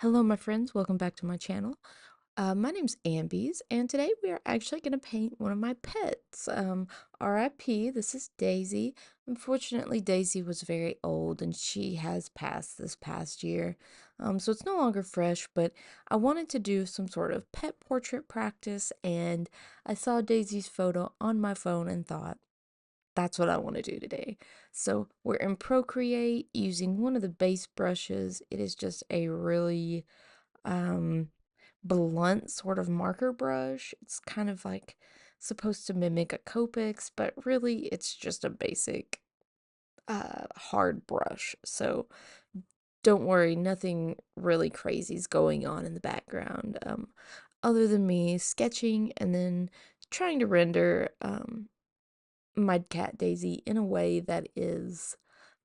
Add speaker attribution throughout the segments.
Speaker 1: Hello, my friends. Welcome back to my channel. My name's Ambyes, and today we are actually going to paint one of my pets. RIP, this is Daisy. Unfortunately, Daisy was very old and she has passed this past year, so it's no longer fresh, but I wanted to do some sort of pet portrait practice, and I saw Daisy's photo on my phone and thought, that's what I want to do today. So we're in Procreate using one of the base brushes. It is just a really um blunt sort of marker brush. It's kind of like supposed to mimic a Copics, but really it's just a basic hard brush. So don't worry, nothing really crazy is going on in the background. Other than me sketching and then trying to render my cat Daisy in a way that is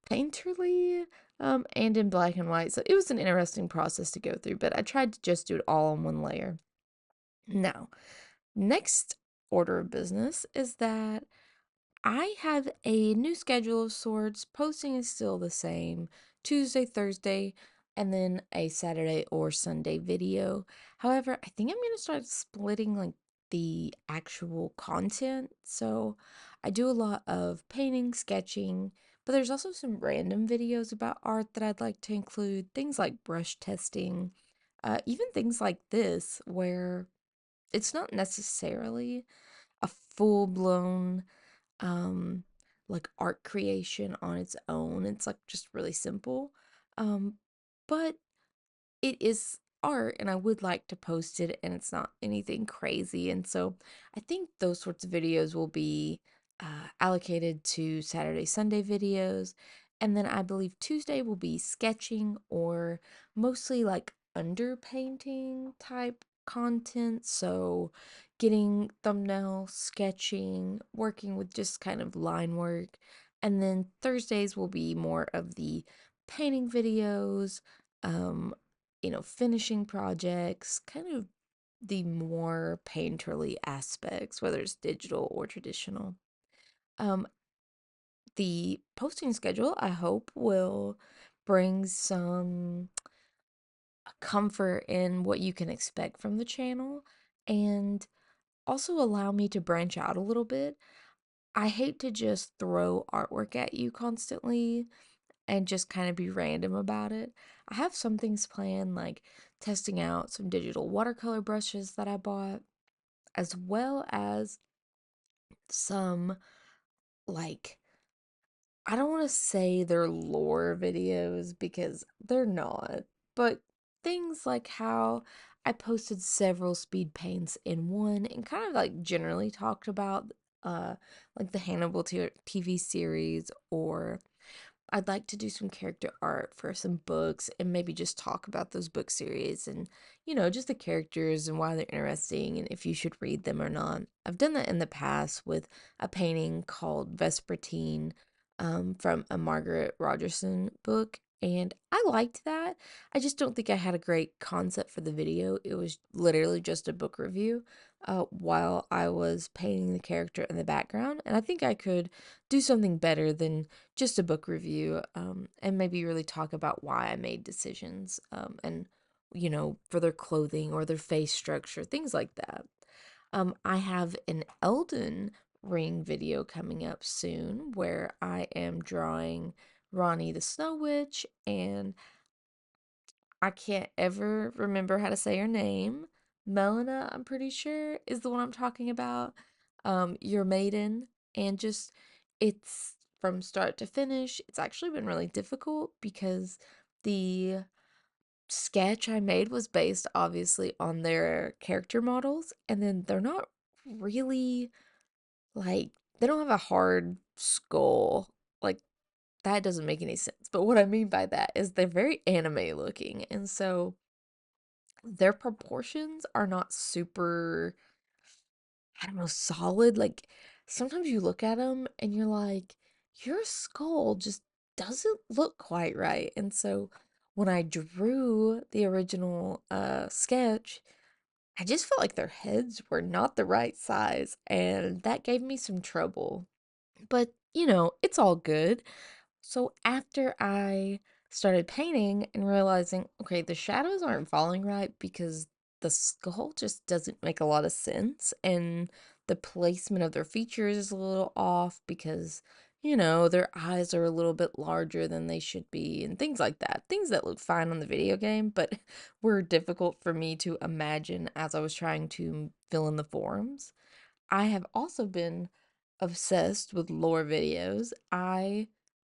Speaker 1: painterly and in black and white. So it was an interesting process to go through, but I tried to just do it all on one layer. Now, next order of business is that I have a new schedule of sorts. Posting is still the same Tuesday, Thursday, and then a Saturday or Sunday video. However, I think I'm going to start splitting like the actual content. So I do a lot of painting, sketching, but there's also some random videos about art that I'd like to include. Things like brush testing, even things like this, where it's not necessarily a full-blown um like art creation on its own. It's like just really simple. Um but it is art and I would like to post it and it's not anything crazy. And so I think those sorts of videos will be allocated to Saturday, Sunday videos. And then I believe Tuesday will be sketching or mostly like underpainting type content. So getting thumbnail sketching, working with just kind of line work. And then Thursdays will be more of the painting videos, um, finishing projects, kind of the more painterly aspects, whether it's digital or traditional. Um, the posting schedule, I hope, will bring some comfort in what you can expect from the channel and also allow me to branch out a little bit. I hate to just throw artwork at you constantly and just kind of be random about it. I have some things planned, like testing out some digital watercolor brushes that I bought, as well as some, like, I don't want to say they're lore videos because they're not, but things like how I posted several speed paints in one and kind of like generally talked about uh like the Hannibal TV series, or I'd like to do some character art for some books and maybe just talk about those book series and, just the characters and why they're interesting and if you should read them or not. I've done that in the past with a painting called Vespertine from a Margaret Rogerson book. And I liked that. I just don't think I had a great concept for the video. It was literally just a book review while I was painting the character in the background. And I think I could do something better than just a book review, and maybe really talk about why I made decisions, and for their clothing or their face structure, things like that. I have an Elden Ring video coming up soon where I am drawing Ronnie the Snow Witch, and I can't ever remember how to say her name. Melina, I'm pretty sure, is the one I'm talking about. Your maiden, and just it's from start to finish. It's actually been really difficult because the sketch I made was based obviously on their character models, and then they're not really like they don't have a hard skull. Like that doesn't make any sense. But what I mean by that is they're very anime looking, and so their proportions are not super, I don't know, solid. Like sometimes you look at them and you're like, your skull just doesn't look quite right. And so when I drew the original sketch, I just felt like their heads were not the right size, and that gave me some trouble. But, it's all good. So after I started painting and realizing, okay, the shadows aren't falling right because the skull just doesn't make a lot of sense, and the placement of their features is a little off because, their eyes are a little bit larger than they should be, and things like that. Things that look fine on the video game, but were difficult for me to imagine as I was trying to fill in the forms. I have also been obsessed with lore videos. I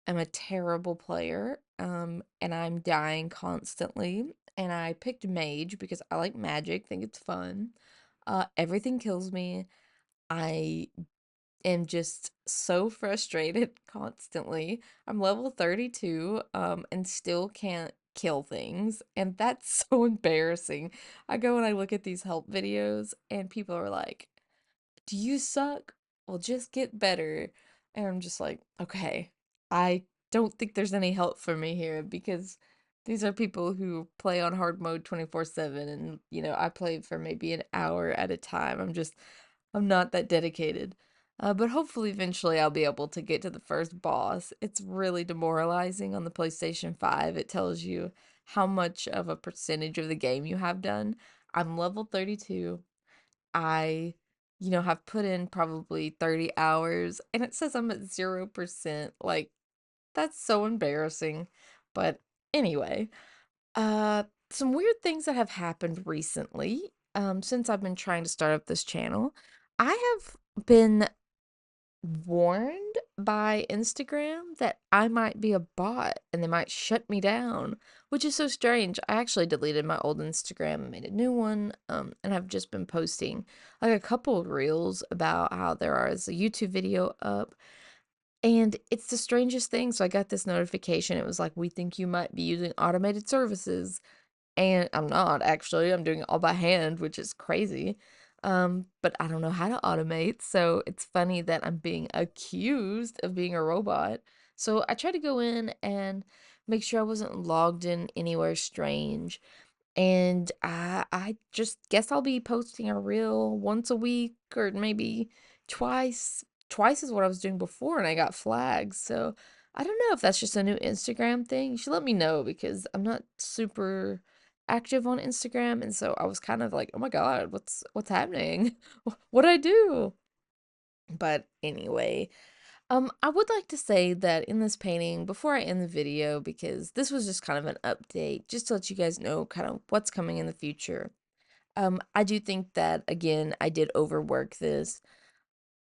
Speaker 1: am a terrible player, and I'm dying constantly. And I picked mage because I like magic, think it's fun. Everything kills me. I am just so frustrated constantly. I'm level 32, and still can't kill things, and that's so embarrassing. I go and I look at these help videos, and people are like, do you suck? Well, just get better. And I'm just like, okay, I don't think there's any help for me here because these are people who play on hard mode 24/7 and I play for maybe an hour at a time. I'm not that dedicated. But hopefully eventually I'll be able to get to the first boss. It's really demoralizing on the PlayStation 5. It tells you how much of a percentage of the game you have done. I'm level 32. I, have put in probably 30 hours and it says I'm at 0%. Like, that's so embarrassing. But anyway, some weird things that have happened recently, since I've been trying to start up this channel. I have been warned by Instagram that I might be a bot and they might shut me down, which is so strange. I actually deleted my old Instagram and made a new one, and I've just been posting like a couple of reels about how there is a YouTube video up. And it's the strangest thing. So I got this notification. It was like, we think you might be using automated services. And I'm not actually, I'm doing it all by hand, which is crazy. But I don't know how to automate, so it's funny that I'm being accused of being a robot. So I tried to go in and make sure I wasn't logged in anywhere strange. And I just guess I'll be posting a reel once a week or maybe twice. Twice is what I was doing before and I got flags. So I don't know if that's just a new Instagram thing. You should let me know because I'm not super active on Instagram, and so I was kind of like, "Oh my God, what's happening? What'd I do?" But anyway, I would like to say that in this painting, before I end the video, because this was just kind of an update, just to let you guys know kind of what's coming in the future. I do think that, again, I did overwork this.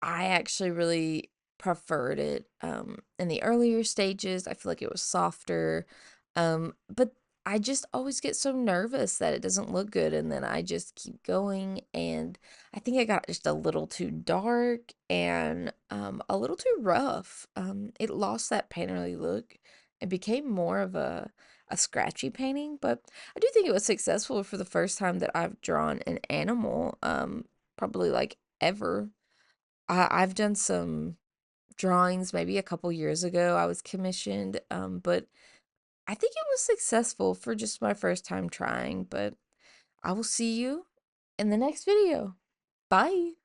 Speaker 1: I actually really preferred it, in the earlier stages. I feel like it was softer, but I just always get so nervous that it doesn't look good, and then I just keep going, and I think I got just a little too dark and, a little too rough. It lost that painterly look. It became more of a scratchy painting, but I do think it was successful for the first time that I've drawn an animal, probably, like, ever. I've done some drawings maybe a couple years ago. I was commissioned, but I think it was successful for just my first time trying. But I will see you in the next video. Bye.